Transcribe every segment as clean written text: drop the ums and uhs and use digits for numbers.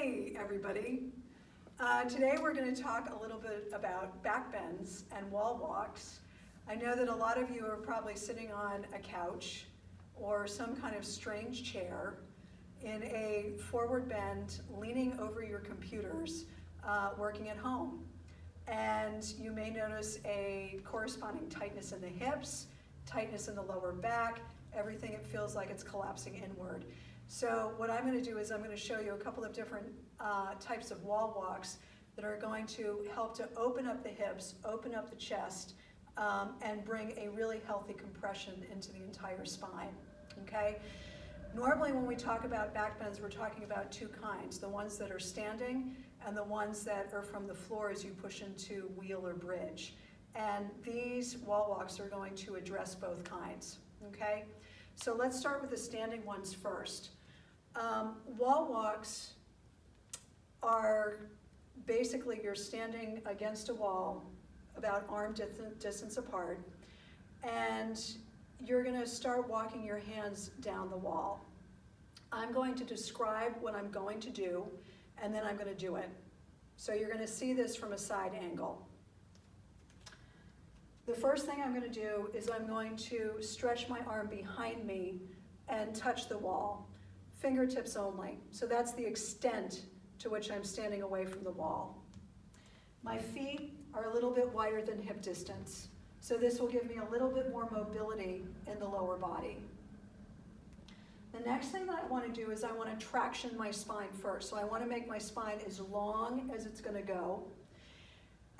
Hi, everybody. Today we're going to talk a little bit about back bends and wall walks. I know that a lot of you are probably sitting on a couch or some kind of strange chair in a forward bend, leaning over your computers, working at home. And you may notice a corresponding tightness in the hips, tightness in the lower back, everything it feels like it's collapsing inward. So what I'm going to do is I'm going to show you a couple of different types of wall walks that are going to help to open up the hips, open up the chest, and bring a really healthy compression into the entire spine, okay? Normally when we talk about back bends, we're talking about two kinds, the ones that are standing and the ones that are from the floor as you push into wheel or bridge. And these wall walks are going to address both kinds, okay? So let's start with the standing ones first. Wall walks are basically you're standing against a wall about arm distance apart, and you're going to start walking your hands down the wall. I'm going to describe what I'm going to do, and then I'm going to do it. So you're going to see this from a side angle. The first thing I'm going to do is I'm going to stretch my arm behind me and touch the wall, fingertips only. So that's the extent to which I'm standing away from the wall. My feet are a little bit wider than hip distance, so this will give me a little bit more mobility in the lower body. The next thing that I want to do is I want to traction my spine first. So I want to make my spine as long as it's going to go.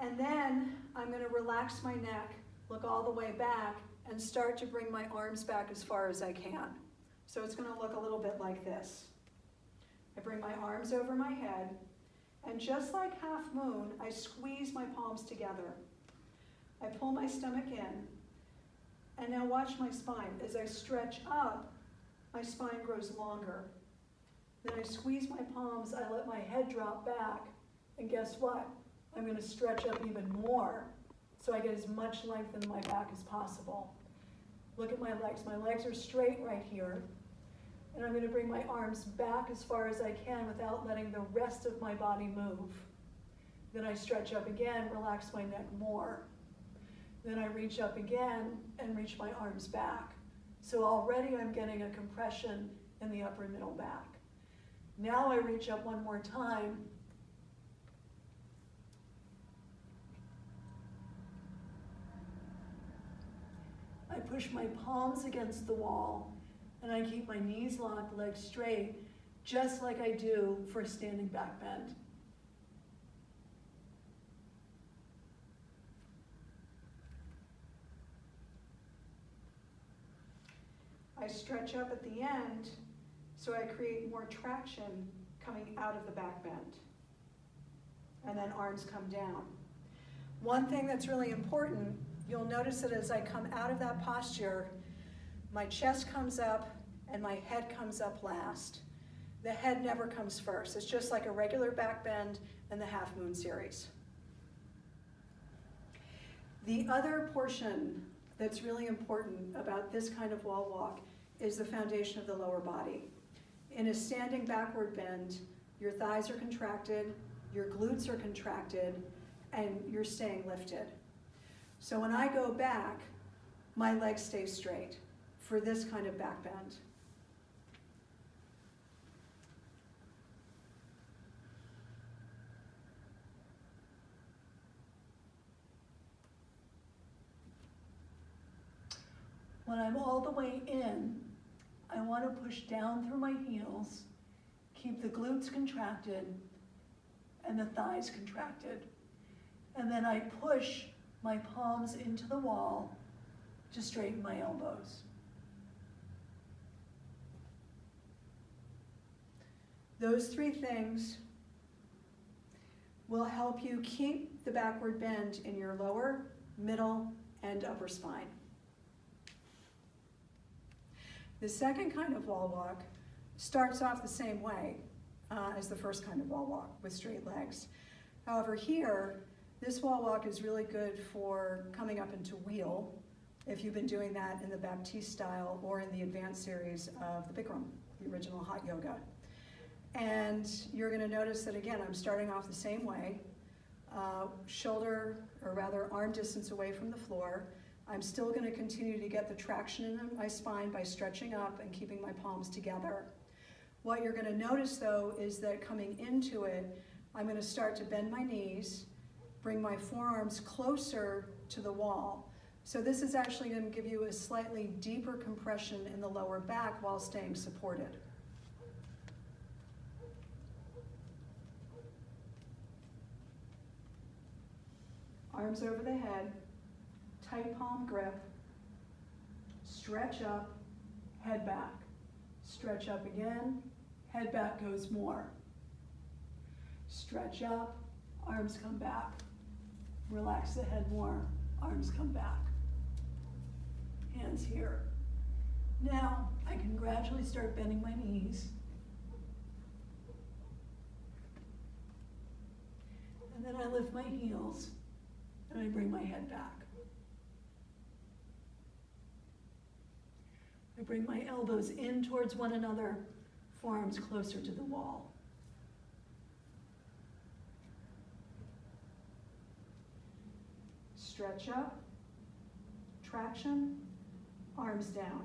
And then I'm going to relax my neck, look all the way back, and start to bring my arms back as far as I can. So it's going to look a little bit like this. I bring my arms over my head, and just like half moon, I squeeze my palms together. I pull my stomach in, and now watch my spine. As I stretch up, my spine grows longer. Then I squeeze my palms, I let my head drop back, and guess what? I'm going to stretch up even more so I get as much length in my back as possible. Look at my legs. My legs are straight right here. And I'm going to bring my arms back as far as I can without letting the rest of my body move. Then I stretch up again, relax my neck more. Then I reach up again and reach my arms back. So already I'm getting a compression in the upper and middle back. Now I reach up one more time. I push my palms against the wall, and I keep my knees locked, legs straight, just like I do for a standing back bend. I stretch up at the end, so I create more traction coming out of the back bend. And then arms come down. One thing that's really important, you'll notice that as I come out of that posture, my chest comes up and my head comes up last. The head never comes first. It's just like a regular back bend in the half moon series. The other portion that's really important about this kind of wall walk is the foundation of the lower body. In a standing backward bend, your thighs are contracted, your glutes are contracted, and you're staying lifted. So when I go back, my legs stay straight for this kind of back bend. When I'm all the way in, I want to push down through my heels, keep the glutes contracted and the thighs contracted. And then I push my palms into the wall to straighten my elbows. Those three things will help you keep the backward bend in your lower, middle, and upper spine. The second kind of wall walk starts off the same way as the first kind of wall walk with straight legs. However, here, this wall walk is really good for coming up into wheel if you've been doing that in the Baptiste style or in the advanced series of the Bikram, the original hot yoga. And you're gonna notice that again, I'm starting off the same way, shoulder, or rather arm distance away from the floor. I'm still gonna continue to get the traction in my spine by stretching up and keeping my palms together. What you're gonna notice though is that coming into it, I'm gonna start to bend my knees, bring my forearms closer to the wall. So this is actually gonna give you a slightly deeper compression in the lower back while staying supported. Arms over the head, tight palm grip, stretch up, head back. Stretch up again, head back goes more. Stretch up, arms come back. Relax the head more, arms come back. Hands here. Now, I can gradually start bending my knees. And then I lift my heels, and I bring my head back. I bring my elbows in towards one another, forearms closer to the wall. Stretch up, traction, arms down.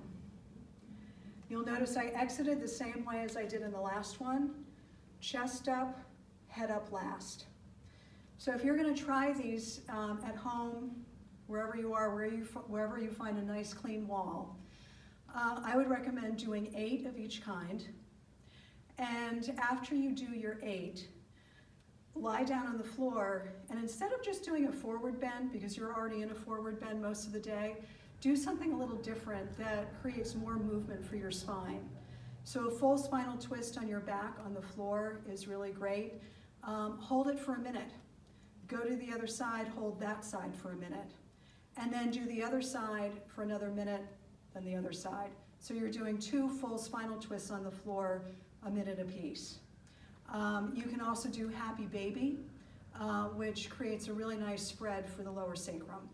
You'll notice I exited the same way as I did in the last one. Chest up, head up last. So if you're gonna try these at home, wherever you are, wherever you find a nice clean wall, I would recommend doing 8 of each kind. And after you do your 8, lie down on the floor, and instead of just doing a forward bend, because you're already in a forward bend most of the day, do something a little different that creates more movement for your spine. So a full spinal twist on your back on the floor is really great. Hold it for a minute. Go to the other side, hold that side for a minute. And then do the other side for another minute, then the other side. So you're doing 2 full spinal twists on the floor, a minute apiece. You can also do Happy Baby, which creates a really nice spread for the lower sacrum.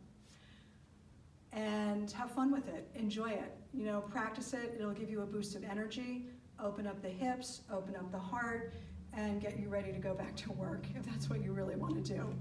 And have fun with it, enjoy it. You know, practice it, it'll give you a boost of energy, open up the hips, open up the heart, and get you ready to go back to work if that's what you really want to do.